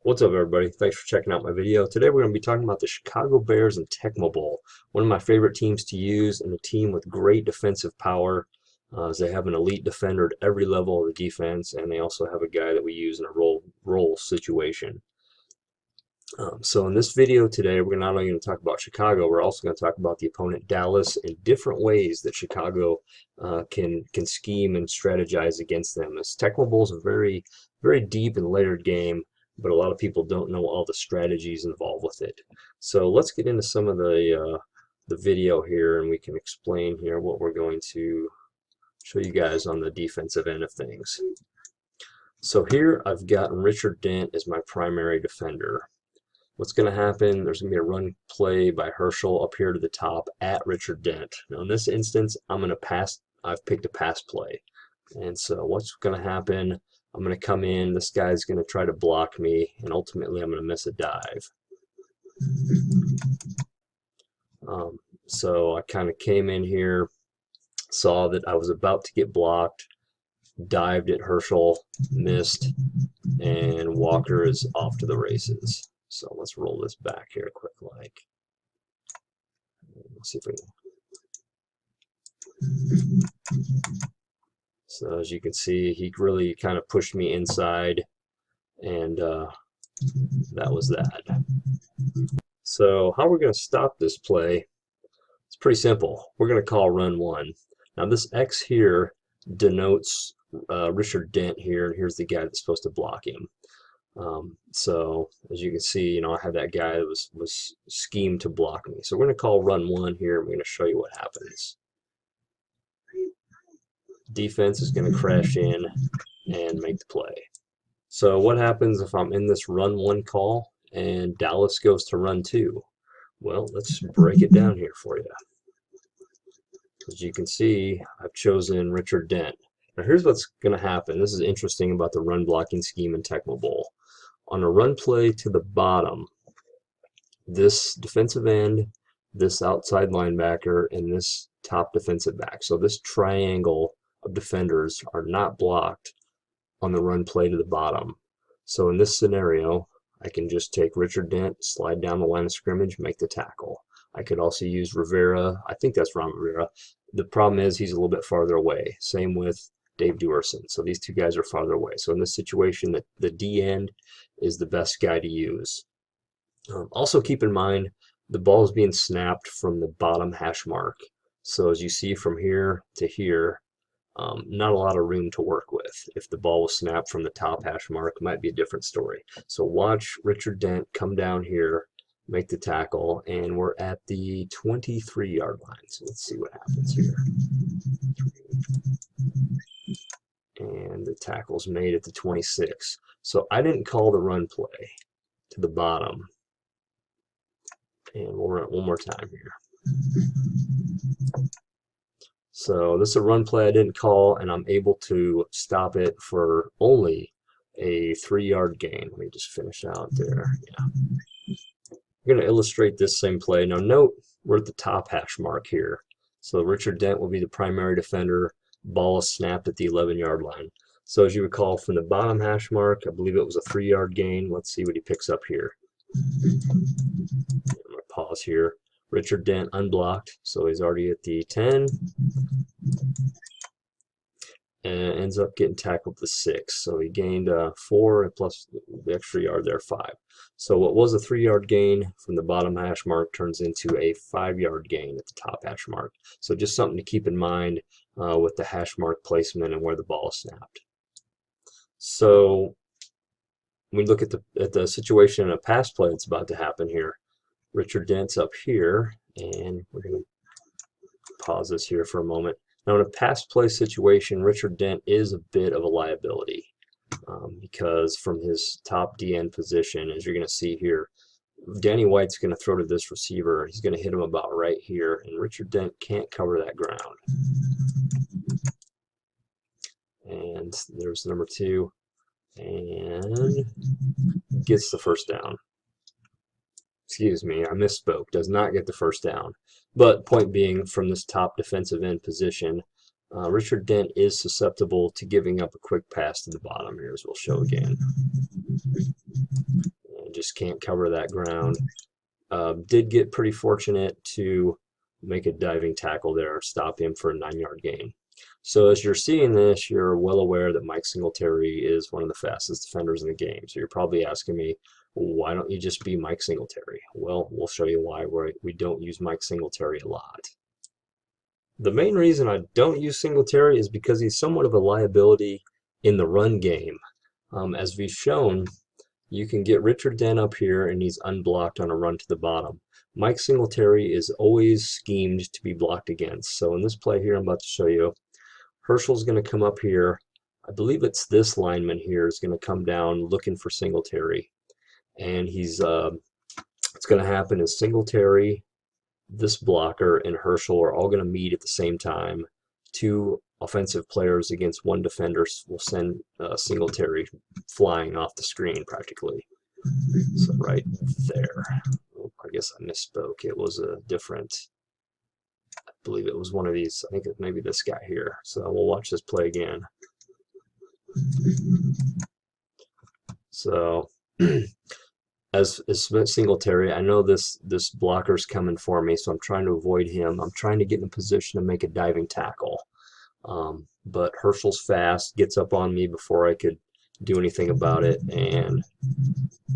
What's up, everybody? Thanks for checking out my video. Today we're going to be talking about the Chicago Bears and Tecmo Bowl, one of my favorite teams to use and a team with great defensive power, as they have an elite defender at every level of the defense, and they also have a guy that we use in a roll situation. So in this video today, we're not only going to talk about Chicago, we're also going to talk about the opponent Dallas and different ways that Chicago can scheme and strategize against them. This Tecmo Bowl is a very deep and layered game, but a lot of people don't know all the strategies involved with it. So let's get into some of the video here, and we can explain here what we're going to show you guys on the defensive end of things. So here I've got Richard Dent as my primary defender. What's going to happen, there's going to be a run play by Herschel up here to the top at Richard Dent. Now in this instance, I'm going to pass, I've picked a pass play. And so what's going to happen, I'm going to come in, this guy's going to try to block me, and ultimately I'm going to miss a dive. So I kind of came in here, saw that I was about to get blocked, dived at Herschel, missed, and Walker is off to the races. So let's roll this back here quick like. Let's see if we can. So as you can see, he really kind of pushed me inside, and that was that. So how we're going to stop this play, it's pretty simple. We're going to call run one. Now this X here denotes Richard Dent here, and here's the guy that's supposed to block him. So as you can see, I had that guy that was schemed to block me. So we're going to call run one here, and we're going to show you what happens. Defense is going to crash in and make the play. So what happens if I'm in this run one call and Dallas goes to run two? Well, let's break it down here for you. As you can see, I've chosen Richard Dent. Now here's what's going to happen. This is interesting about the run blocking scheme in Tecmo Bowl. On a run play to the bottom, this defensive end, this outside linebacker, and this top defensive back, so this triangle of defenders are not blocked on the run play to the bottom. So in this scenario, I can just take Richard Dent, slide down the line of scrimmage, make the tackle. I could also use Rivera. I think that's Ron Rivera. The problem is he's a little bit farther away. Same with Dave Duerson. So these two guys are farther away. So in this situation, the D end is the best guy to use. Also keep in mind, the ball is being snapped from the bottom hash mark. So as you see from here to here, not a lot of room to work with. If the ball was snapped from the top hash mark, it might be a different story. So watch Richard Dent come down here, make the tackle, and we're at the 23-yard line. So let's see what happens here. And the tackle's made at the 26. So I didn't call the run play to the bottom. And we'll run it one more time here. So this is a run play I didn't call, and I'm able to stop it for only a 3-yard gain. Let me just finish out there. Yeah. I'm going to illustrate this same play. Now note, we're at the top hash mark here. So Richard Dent will be the primary defender. Ball is snapped at the 11-yard line. So as you recall, from the bottom hash mark, I believe it was a 3-yard gain. Let's see what he picks up here. I'm going to pause here. Richard Dent unblocked, so he's already at the 10. And ends up getting tackled to 6. So he gained 4, and plus the extra yard there, 5. So what was a 3-yard gain from the bottom hash mark turns into a 5-yard gain at the top hash mark. So just something to keep in mind with the hash mark placement and where the ball is snapped. So when we look at the situation in a pass play that's about to happen here, Richard Dent's up here, and we're going to pause this here for a moment. Now in a pass play situation, Richard Dent is a bit of a liability because from his top DN position, as you're going to see here, Danny White's going to throw to this receiver. He's going to hit him about right here, and Richard Dent can't cover that ground. And there's number 2, and gets the first down. Excuse me, I misspoke. Does not get the first down. But point being, from this top defensive end position, Richard Dent is susceptible to giving up a quick pass to the bottom here, as we'll show again. just can't cover that ground. Did get pretty fortunate to make a diving tackle there, stop him for a 9-yard gain. So as you're seeing this, you're well aware that Mike Singletary is one of the fastest defenders in the game. So you're probably asking me, why don't you just be Mike Singletary? Well, we'll show you why we don't use Mike Singletary a lot. The main reason I don't use Singletary is because he's somewhat of a liability in the run game. As we've shown, you can get Richard Dent up here and he's unblocked on a run to the bottom. Mike Singletary is always schemed to be blocked against. So in this play here I'm about to show you, Herschel's going to come up here. I believe it's this lineman here is going to come down looking for Singletary. And he's what's going to happen is Singletary, this blocker, and Herschel are all going to meet at the same time. Two offensive players against one defender will send Singletary flying off the screen practically. So right there. Oh, I guess I misspoke. It was a different, I believe it was one of these. I think it maybe this guy here. So we'll watch this play again. So as Singletary, I know this blocker's coming for me, so I'm trying to avoid him. I'm trying to get in a position to make a diving tackle. But Herschel's fast, gets up on me before I could do anything about it, and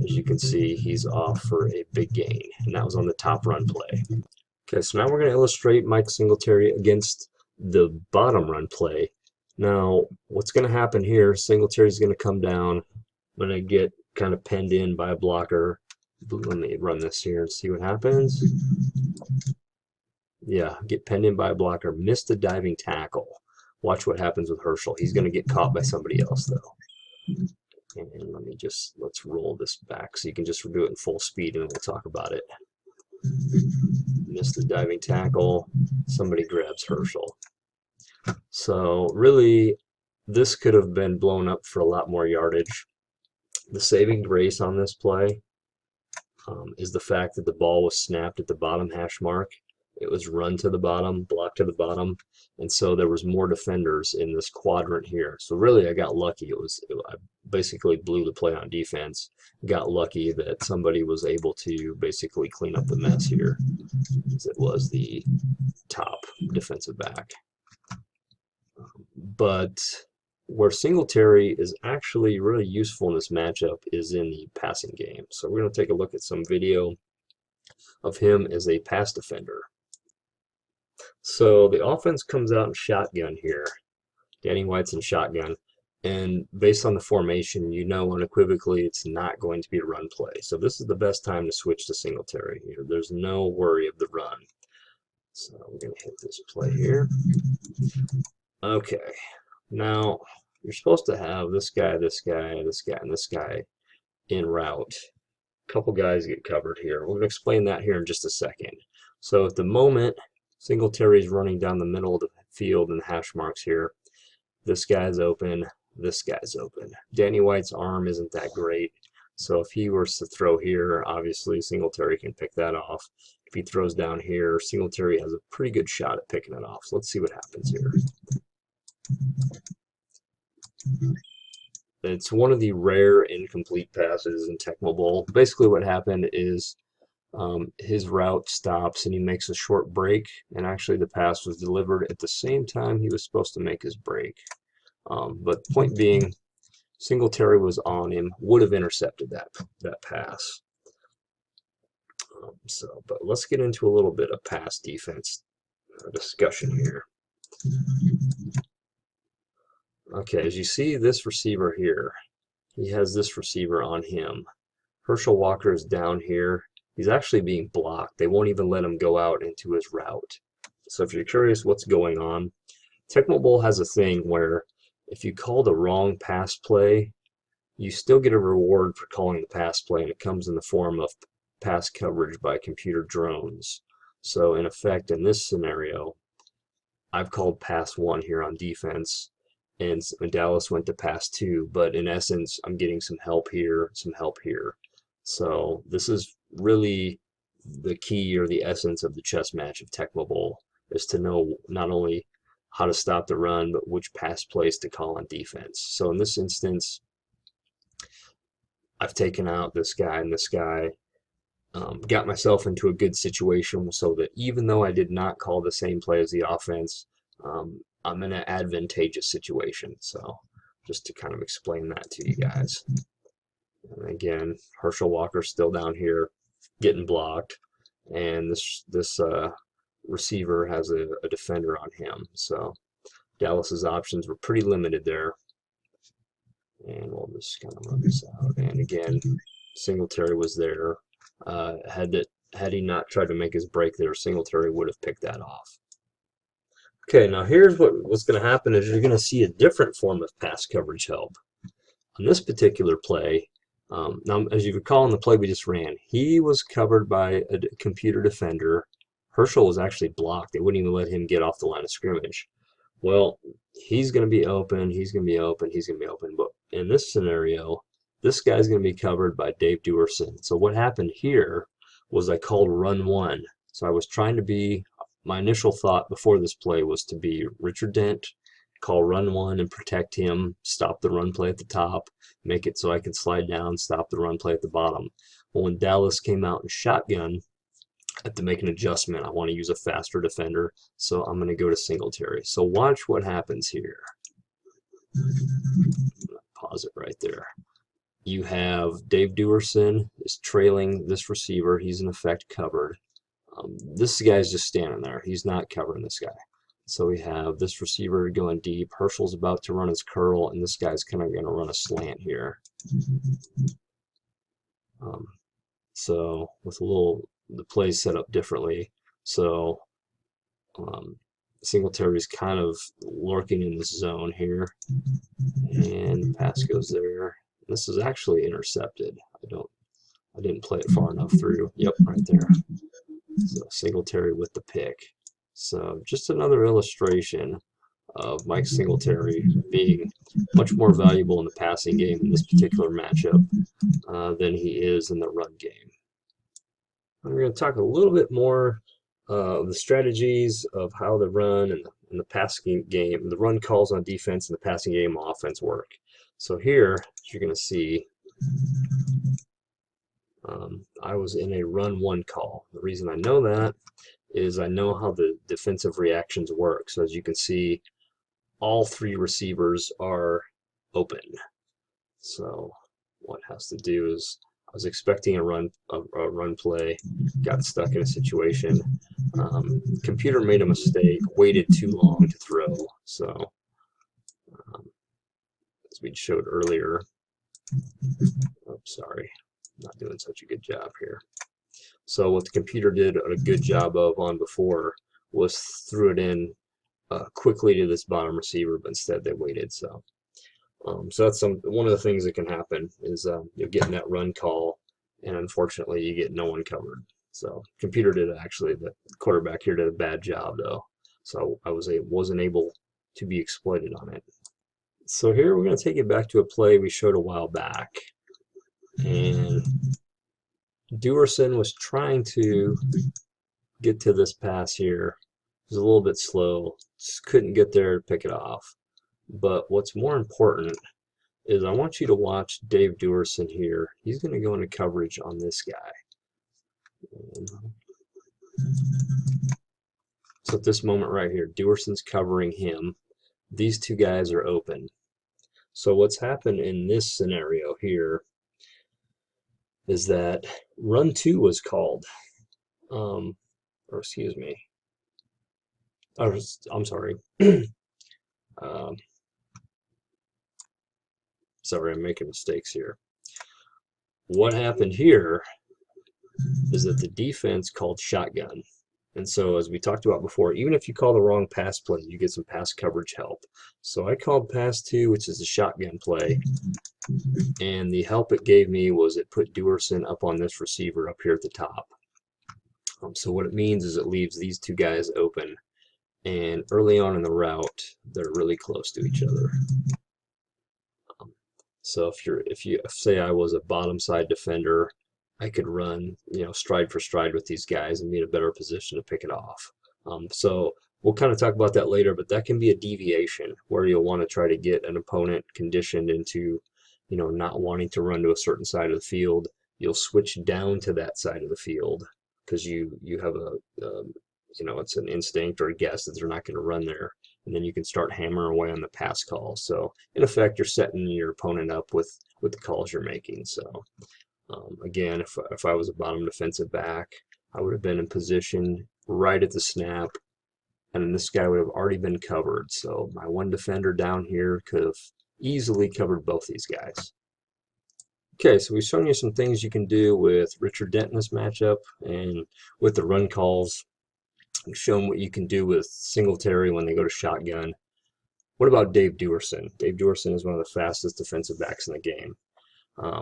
as you can see, he's off for a big gain, and that was on the top run play. Okay, so now we're going to illustrate Mike Singletary against the bottom run play. Now, what's going to happen here, Singletary's going to come down. I'm going to get kind of penned in by a blocker. Let me run this here and see what happens. Yeah, get penned in by a blocker, miss the diving tackle. Watch what happens with Herschel. He's going to get caught by somebody else, though. And let's roll this back so you can just do it in full speed and we'll talk about it. Miss the diving tackle. Somebody grabs Herschel. So really, this could have been blown up for a lot more yardage. The saving grace on this play is the fact that the ball was snapped at the bottom hash mark. It was run to the bottom, blocked to the bottom, and so there was more defenders in this quadrant here. So really, I got lucky. I basically blew the play on defense. Got lucky that somebody was able to basically clean up the mess here, as it was the top defensive back. But where Singletary is actually really useful in this matchup is in the passing game. So we're going to take a look at some video of him as a pass defender. So the offense comes out in shotgun here. Danny White's in shotgun. And based on the formation, you know unequivocally it's not going to be a run play. So this is the best time to switch to Singletary here. There's no worry of the run. So we're going to hit this play here. Okay. Now, you're supposed to have this guy, this guy, this guy, and this guy in route. A couple guys get covered here. We're going to explain that here in just a second. So at the moment, Singletary's running down the middle of the field and the hash marks here. This guy's open. This guy's open. Danny White's arm isn't that great. So if he were to throw here, obviously Singletary can pick that off. If he throws down here, Singletary has a pretty good shot at picking it off. So let's see what happens here. It's one of the rare incomplete passes in Tecmo Bowl. Basically what happened is his route stops and he makes a short break, and actually the pass was delivered at the same time he was supposed to make his break. But point being, Singletary was on him, would have intercepted that pass. But let's get into a little bit of pass defense discussion here. Okay, as you see this receiver here, he has this receiver on him. Herschel Walker is down here. He's actually being blocked. They won't even let him go out into his route. So if you're curious what's going on, Tecmo Bowl has a thing where if you call the wrong pass play, you still get a reward for calling the pass play, and it comes in the form of pass coverage by computer drones. So in effect, in this scenario, I've called pass 1 here on defense, and Dallas went to pass 2, but in essence, I'm getting some help here, some help here. So this is really the key or the essence of the chess match of Tecmo Bowl, is to know not only how to stop the run, but which pass plays to call on defense. So in this instance, I've taken out this guy and this guy, got myself into a good situation so that even though I did not call the same play as the offense, I'm in an advantageous situation. So just to kind of explain that to you guys. And again, Herschel Walker's still down here getting blocked, and this receiver has a defender on him. So Dallas's options were pretty limited there. And we'll just kind of run this out. And again, Singletary was there. Had he not tried to make his break there, Singletary would have picked that off. Okay, now here's what's going to happen is you're going to see a different form of pass coverage help. On this particular play, now as you recall in the play we just ran, he was covered by a computer defender. Herschel was actually blocked. They wouldn't even let him get off the line of scrimmage. Well, he's going to be open, he's going to be open, he's going to be open. But in this scenario, this guy's going to be covered by Dave Duerson. So what happened here was I called run one. So I was trying to be, my initial thought before this play was to be Richard Dent, call run one and protect him, stop the run play at the top, make it so I could slide down, stop the run play at the bottom. Well, when Dallas came out in shotgun, I have to make an adjustment. I want to use a faster defender, so I'm going to go to Singletary. So watch what happens here. Pause it right there. You have Dave Duerson is trailing this receiver. He's in effect covered. This guy's just standing there. He's not covering this guy. So we have this receiver going deep. Herschel's about to run his curl, and this guy's kind of going to run a slant here. So with a little, the play's set up differently. So Singletary's kind of lurking in this zone here, and the pass goes there. This is actually intercepted. I didn't play it far enough through. Yep, right there. So Singletary with the pick. So just another illustration of Mike Singletary being much more valuable in the passing game in this particular matchup than he is in the run game. I'm going to talk a little bit more of the strategies of how the run and the passing game, the run calls on defense and the passing game offense work. So here, you're going to see I was in a run one call. The reason I know that is I know how the defensive reactions work. So as you can see, all three receivers are open. So what has to do is I was expecting a run play, got stuck in a situation. Computer made a mistake, waited too long to throw. So as we showed earlier, oops, sorry, not doing such a good job here. So what the computer did a good job of on before was threw it in quickly to this bottom receiver, but instead they waited. So so that's one of the things that can happen is you're getting that run call, and unfortunately you get no one covered. So computer did actually, the quarterback here did a bad job though. So I wasn't able to be exploited on it. So here we're going to take it back to a play we showed a while back, and Duerson was trying to get to this pass here. It was a little bit slow, just couldn't get there to pick it off. But what's more important is I want you to watch Dave Duerson here. He's going to go into coverage on this guy. So at this moment right here, Duerson's covering him. These two guys are open. So what's happened in this scenario here is that run two was called. Or excuse me. Or, I'm sorry. Sorry, I'm making mistakes here. What happened here is that the defense called shotgun. And so as we talked about before, even if you call the wrong pass play, you get some pass coverage help. So I called pass two, which is a shotgun play. And the help it gave me was it put Duerson up on this receiver up here at the top. So what it means is it leaves these two guys open. And early on in the route, they're really close to each other. So if you say I was a bottom side defender, I could run, stride for stride with these guys and be in a better position to pick it off. So we'll kind of talk about that later, but that can be a deviation where you'll want to try to get an opponent conditioned into not wanting to run to a certain side of the field, you'll switch down to that side of the field because you have it's an instinct or a guess that they're not going to run there, and then you can start hammering away on the pass call. So in effect, you're setting your opponent up with the calls you're making. So again, if I was a bottom defensive back, I would have been in position right at the snap, and then this guy would have already been covered. So my one defender down here could have easily covered both these guys. Okay, so we've shown you some things you can do with Richard Dent in this matchup and with the run calls. We've shown what you can do with Singletary when they go to shotgun. What about Dave Duerson? Dave Duerson is one of the fastest defensive backs in the game.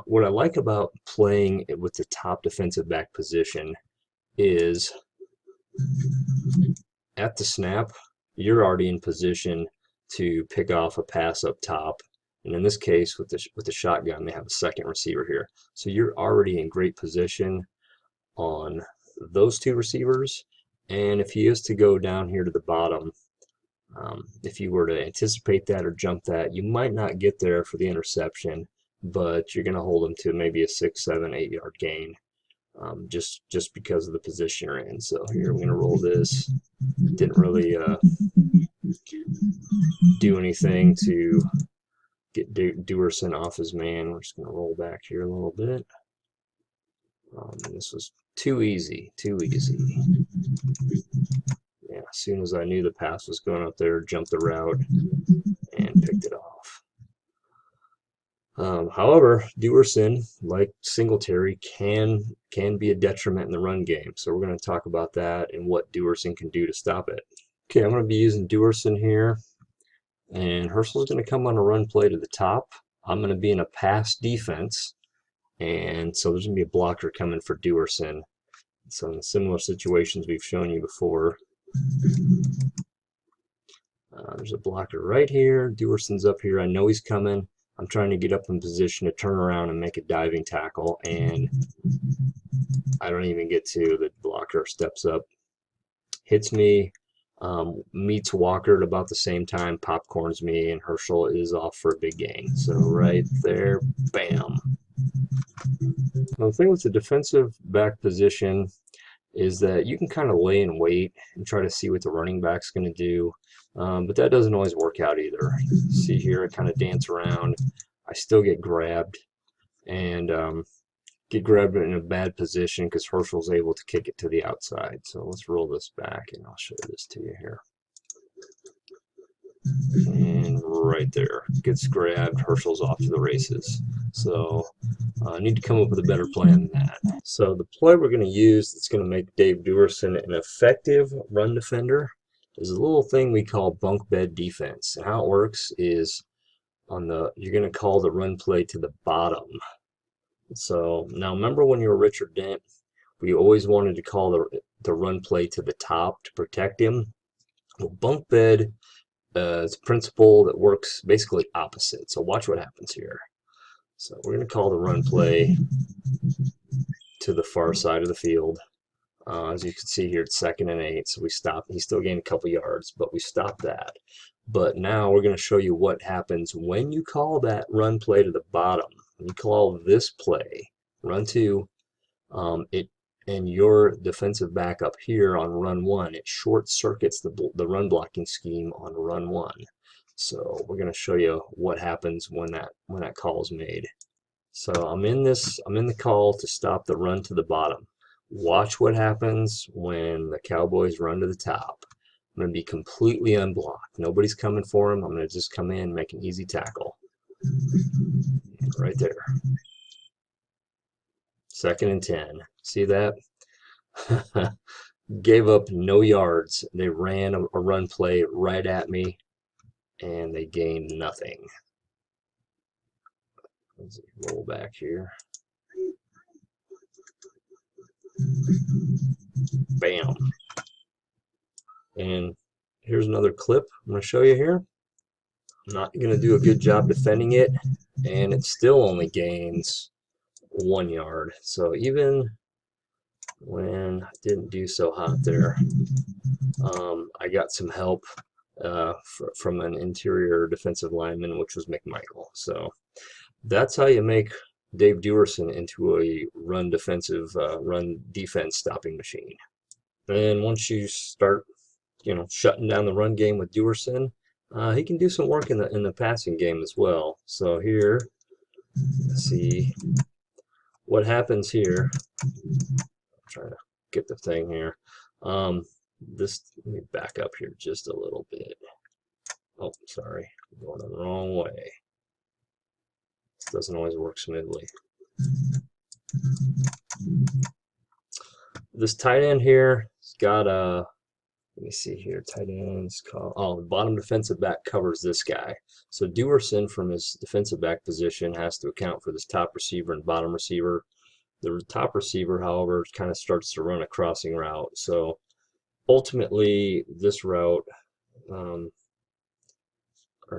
What I like about playing with the top defensive back position is at the snap, you're already in position to pick off a pass up top. And in this case, with the shotgun, they have a second receiver here. So you're already in great position on those two receivers. And if he is to go down here to the bottom, if you were to anticipate that or jump that, you might not get there for the interception, but you're going to hold him to maybe a 6, 7, 8 yard gain, just because of the position you're in. So here we're going to roll this. Didn't really do anything to get Duerson off his man. We're just going to roll back here a little bit. This was too easy. Yeah, as soon as I knew the pass was going up there, jumped the route and picked it off. However, Duerson, like Singletary, can be a detriment in the run game. So we're going to talk about that and what Duerson can do to stop it. Okay, I'm going to be using Duerson here. And Herschel's going to come on a run play to the top. I'm going to be in a pass defense. And so there's going to be a blocker coming for Duerson. So in similar situations we've shown you before. There's a blocker right here. Duerson's up here. I know he's coming. I'm trying to get up in position to turn around and make a diving tackle. And I don't even get to. The blocker steps up, hits me. Meets Walker at about the same time, popcorns me, and Herschel is off for a big gain. So right there, bam. Now, the thing with the defensive back position is that you can kind of lay in wait and try to see what the running back's going to do, but that doesn't always work out either. See here, I kind of dance around. I still get grabbed, and get grabbed in a bad position because Herschel's able to kick it to the outside. So let's roll this back and I'll show this to you here. And right there, gets grabbed, Herschel's off to the races. So I need to come up with a better plan than that. So the play we're going to use that's going to make Dave Duerson an effective run defender is a little thing we call bunk bed defense. And how it works is you're going to call the run play to the bottom. So now remember when you were Richard Dent, we always wanted to call the run play to the top to protect him. Well, bunk bed is a principle that works basically opposite. So watch what happens here. So we're going to call the run play to the far side of the field. As you can see here, it's 2nd and 8. So we stop. He still gained a couple yards, but we stopped that. But now we're going to show you what happens when you call that run play to the bottom. You call this play run 2, and your defensive back up here on run 1, it short circuits the run blocking scheme on run 1. So we're going to show you what happens when that call is made. So I'm in the call to stop the run to the bottom. Watch what happens when the Cowboys run to the top. I'm going to be completely unblocked. Nobody's coming for him. I'm going to just come in and make an easy tackle. Right there. 2nd and 10. See that? Gave up no yards. They ran a run play right at me, and they gained nothing. Let's roll back here. Bam. And here's another clip I'm going to show you here. I'm not going to do a good job defending it, and it still only gains 1 yard. So even when I didn't do so hot there, I got some help from an interior defensive lineman, which was McMichael. So That's how you make Dave Duerson into a run defense stopping machine. And once you start, shutting down the run game with Duerson, he can do some work in the passing game as well. So here, let's see what happens here. I'm trying to get the thing here. Let me back up here just a little bit. Oh, sorry, I'm going the wrong way. This doesn't always work smoothly. This tight end here has got a, let me see here, tight ends call. Oh, the bottom defensive back covers this guy. So Duerson from his defensive back position has to account for this top receiver and bottom receiver. The top receiver, however, kind of starts to run a crossing route. So ultimately, this route, or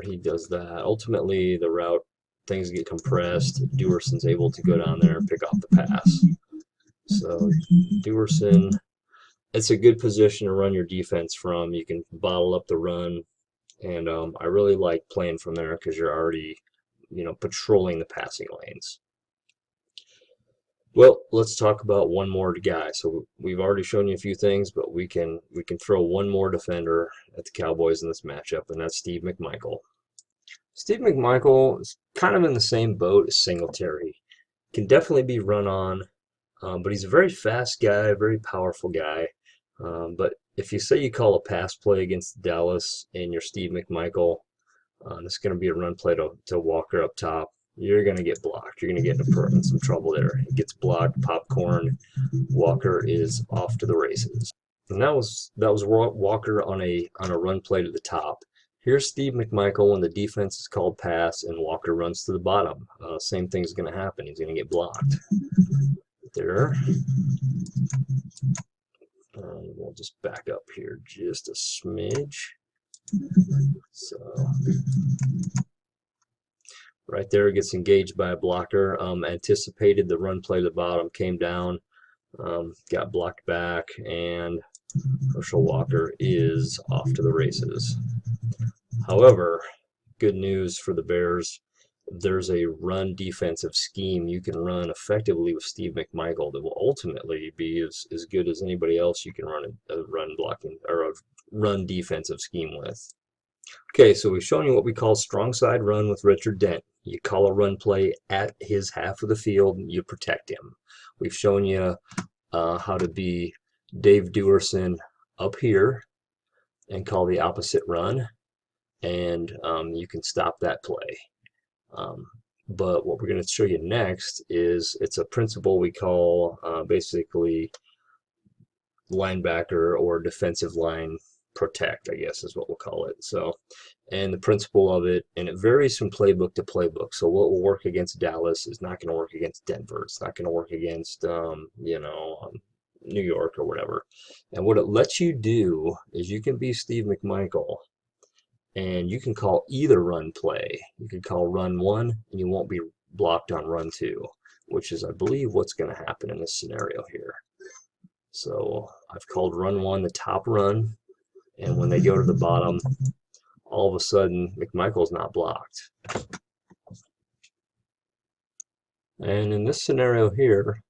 he does that. Ultimately, the route, things get compressed. Duerson's able to go down there and pick off the pass. So Duerson, it's a good position to run your defense from. You can bottle up the run, and I really like playing from there because you're already, patrolling the passing lanes. Well, let's talk about one more guy. So we've already shown you a few things, but we can throw one more defender at the Cowboys in this matchup, and that's Steve McMichael. Steve McMichael is kind of in the same boat as Singletary. Can definitely be run on, but he's a very fast guy, very powerful guy. But if you say you call a pass play against Dallas and you're Steve McMichael, it's going to be a run play to Walker up top. You're going to get blocked. You're going to get in some trouble there. It gets blocked, popcorn. Walker is off to the races. And that was Walker on a run play to the top. Here's Steve McMichael when the defense is called pass and Walker runs to the bottom. Same thing's going to happen. He's going to get blocked. There. We'll just back up here just a smidge. So right there, it gets engaged by a blocker. Anticipated the run play to the bottom, came down, got blocked back, and Herschel Walker is off to the races. However, good news for the Bears, there's a run defensive scheme you can run effectively with Steve McMichael that will ultimately be as good as anybody else you can run a run blocking or a run defensive scheme with. Okay, so we've shown you what we call strong side run with Richard Dent. You call a run play at his half of the field, you protect him. We've shown you how to be Dave Duerson up here and call the opposite run, and you can stop that play. But what we're going to show you next is it's a principle we call basically linebacker or defensive line protect, I guess is what we'll call it. So, and the principle of it, and it varies from playbook to playbook. So what will work against Dallas is not going to work against Denver. It's not going to work against, New York or whatever. And what it lets you do is you can be Steve McMichael and you can call either run play. You can call run one and you won't be blocked on run two, which is, I believe, what's going to happen in this scenario here. So I've called run one the top run, and when they go to the bottom, all of a sudden McMichael's not blocked. And in this scenario here,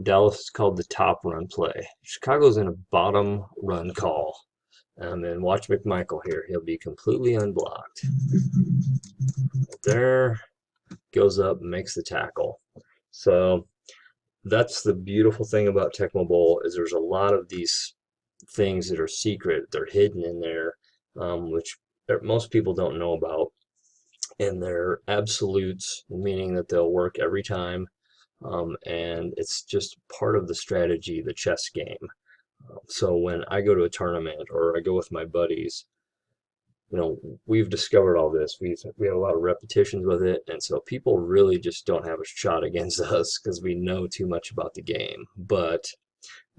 Dallas is called the top run play. Chicago's in a bottom run call. And then watch McMichael here. He'll be completely unblocked. There, goes up and makes the tackle. So that's the beautiful thing about Tecmo Bowl is there's a lot of these things that are secret. They're hidden in there, which most people don't know about. And they're absolutes, meaning that they'll work every time. And it's just part of the strategy, the chess game. So when I go to a tournament or I go with my buddies, we've discovered all this. We have a lot of repetitions with it, and so people really just don't have a shot against us because we know too much about the game. But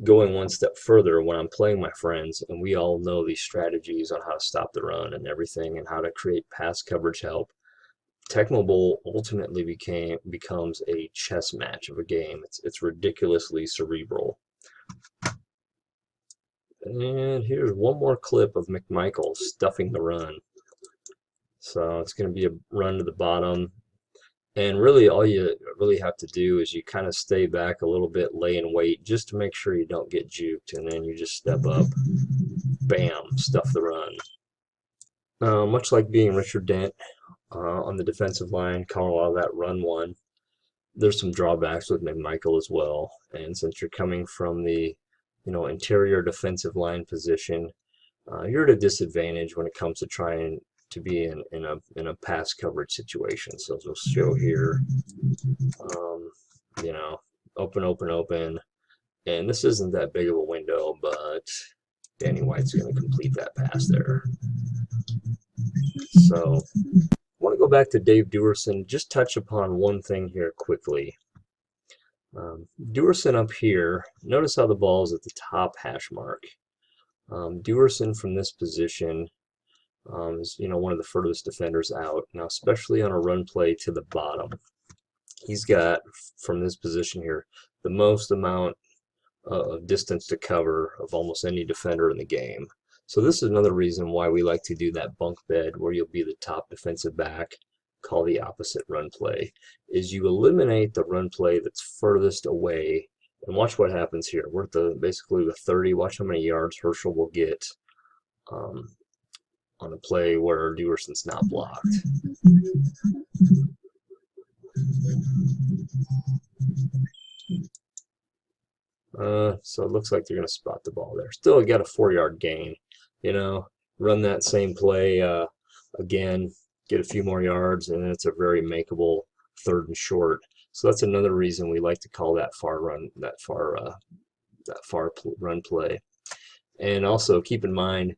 going one step further, when I'm playing my friends and we all know these strategies on how to stop the run and everything and how to create pass coverage help, Tecmo Bowl ultimately becomes a chess match of a game. It's ridiculously cerebral. And here's one more clip of McMichael stuffing the run. So it's going to be a run to the bottom. And really, all you really have to do is you kind of stay back a little bit, lay in wait, just to make sure you don't get juked, and then you just step up, bam, stuff the run. Much like being Richard Dent on the defensive line, calling a lot of that run one, there's some drawbacks with McMichael as well. And since you're coming from the, interior defensive line position, you're at a disadvantage when it comes to trying to be in a pass coverage situation. So we'll show here, um, you know, open, open, open, and this isn't that big of a window, but Danny White's going to complete that pass there. So I want to go back to Dave Duerson, just touch upon one thing here quickly. Duerson up here, notice how the ball is at the top hash mark. Duerson from this position is one of the furthest defenders out. Now, especially on a run play to the bottom, he's got, from this position here, the most amount of distance to cover of almost any defender in the game. So this is another reason why we like to do that bunk bed, where you'll be the top defensive back, call the opposite run play, is you eliminate the run play that's furthest away. And watch what happens here. We're at basically the 30. Watch how many yards Herschel will get on a play where Duerson's not blocked. So it looks like they're going to spot the ball there. Still got a 4-yard gain. Run that same play again, get a few more yards, and then it's a very makeable 3rd and short. So that's another reason we like to call that far run play. And also keep in mind,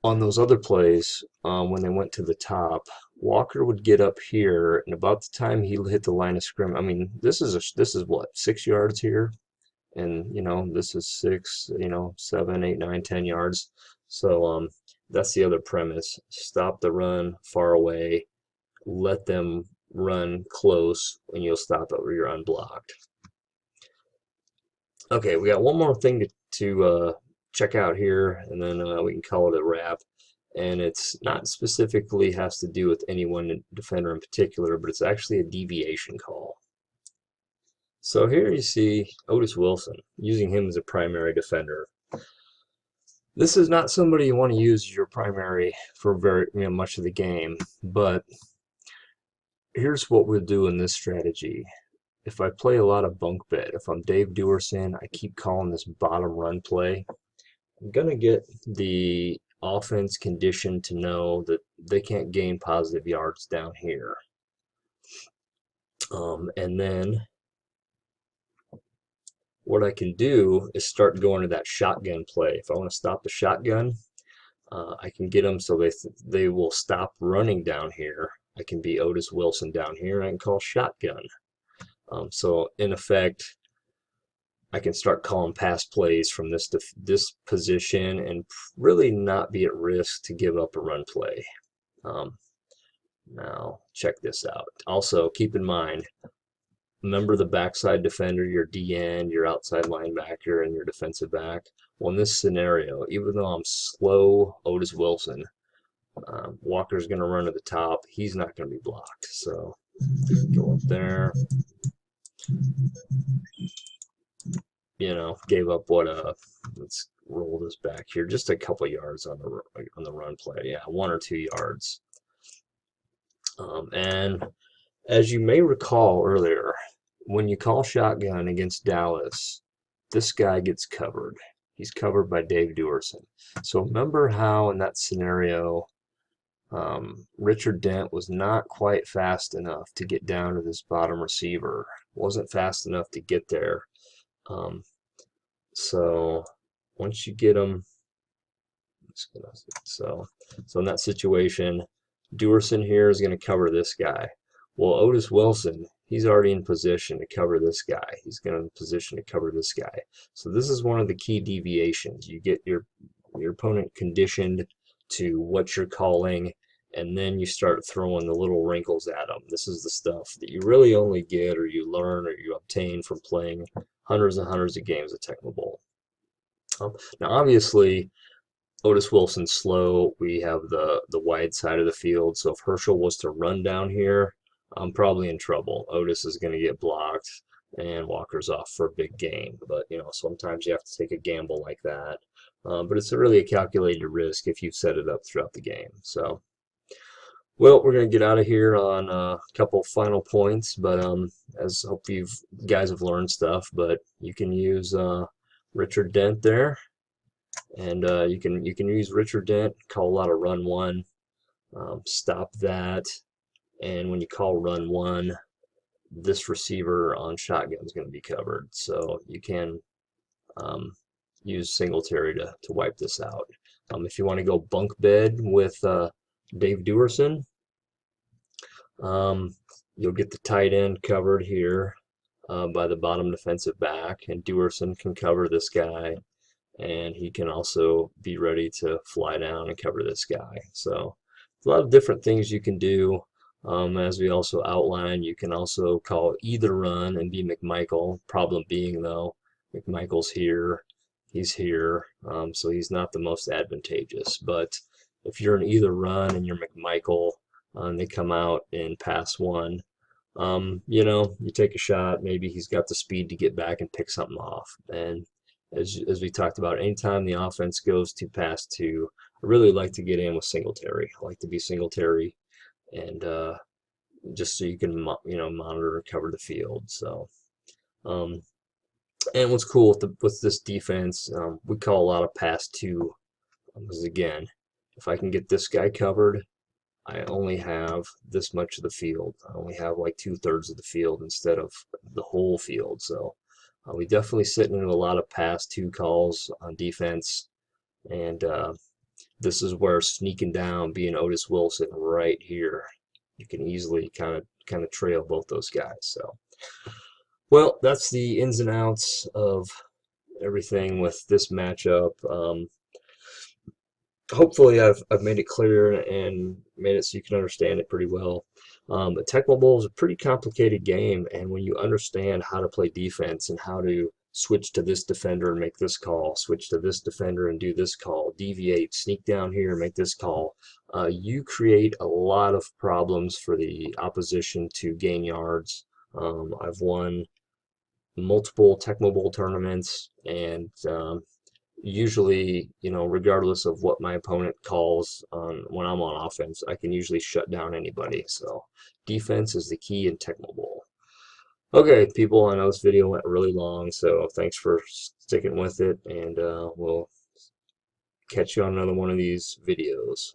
on those other plays, when they went to the top, Walker would get up here, and about the time he hit the line of scrimmage, I mean, this is what, 6 yards here, and this is 6, 7, 8, 9, 10 yards. So that's the other premise. Stop the run far away, let them run close, and you'll stop it where you're unblocked. Okay, we got one more thing to check out here, and then we can call it a wrap. And it's not specifically has to do with any one defender in particular, but it's actually a deviation call. So here you see Otis Wilson, using him as a primary defender. This is not somebody you want to use as your primary for very much of the game, but here's what we'll do in this strategy. If I play a lot of bunk bed, if I'm Dave Duerson, I keep calling this bottom run play, I'm going to get the offense conditioned to know that they can't gain positive yards down here. And then what I can do is start going to that shotgun play. If I want to stop the shotgun, I can get them so they will stop running down here. I can be Otis Wilson down here, and I can call shotgun. So in effect, I can start calling pass plays from this position and really not be at risk to give up a run play. Now, check this out. Also, keep in mind, remember the backside defender, your D-end, your outside linebacker, and your defensive back? Well, in this scenario, even though I'm slow Otis Wilson, Walker's going to run to the top. He's not going to be blocked. So go up there. Gave up let's roll this back here, just a couple yards on the run play. Yeah, 1 or 2 yards. And as you may recall earlier, when you call shotgun against Dallas, this guy gets covered. He's covered by Dave Duerson. So remember how in that scenario, Richard Dent was not quite fast enough to get down to this bottom receiver. Wasn't fast enough to get there. So once you get him, so in that situation, Duerson here is going to cover this guy. Well, Otis Wilson, he's already in position to cover this guy. He's going to in position to cover this guy. So this is one of the key deviations. You get your opponent conditioned to what you're calling, and then you start throwing the little wrinkles at them. This is the stuff that you really only get, or you learn, or you obtain from playing hundreds and hundreds of games at Tecmo Bowl. Now, obviously, Otis Wilson's slow. We have the wide side of the field. So if Herschel was to run down here, I'm probably in trouble. Otis is going to get blocked and Walker's off for a big gain. But, sometimes you have to take a gamble like that. But it's really a calculated risk if you set it up throughout the game. So, well, we're going to get out of here on a couple final points. But as hope you guys have learned stuff, but you can use Richard Dent there. And you can use Richard Dent, call a lot of run one, stop that. And when you call run one, this receiver on shotgun is going to be covered. So you can use Singletary to wipe this out. If you want to go bunk bed with Dave Duerson, you'll get the tight end covered here by the bottom defensive back, and Duerson can cover this guy, and he can also be ready to fly down and cover this guy. So a lot of different things you can do. As we also outlined, you can also call either run and be McMichael. Problem being, though, McMichael's here, he's here, so he's not the most advantageous. But if you're in either run and you're McMichael, and they come out in pass one, you take a shot. Maybe he's got the speed to get back and pick something off. And as we talked about, anytime the offense goes to pass two, I really like to get in with Singletary. I like to be Singletary, and just so you can monitor and cover the field. So, and what's cool with this defense, we call a lot of pass two, because again, if I can get this guy covered, I only have this much of the field. I only have like 2/3 of the field instead of the whole field. So we definitely sit into a lot of pass two calls on defense, and this is where sneaking down, being Otis Wilson right here, you can easily kind of trail both those guys. So, well, that's the ins and outs of everything with this matchup. Hopefully I've made it clear and made it so you can understand it pretty well. But Tecmo Bowl is a pretty complicated game, and when you understand how to play defense and how to switch to this defender and make this call, switch to this defender and do this call, deviate, sneak down here and make this call, you create a lot of problems for the opposition to gain yards. I've won multiple Tecmo Bowl tournaments, and usually, regardless of what my opponent calls when I'm on offense, I can usually shut down anybody. So defense is the key in Tecmo Bowl. Okay, people, I know this video went really long, so thanks for sticking with it, and we'll catch you on another one of these videos.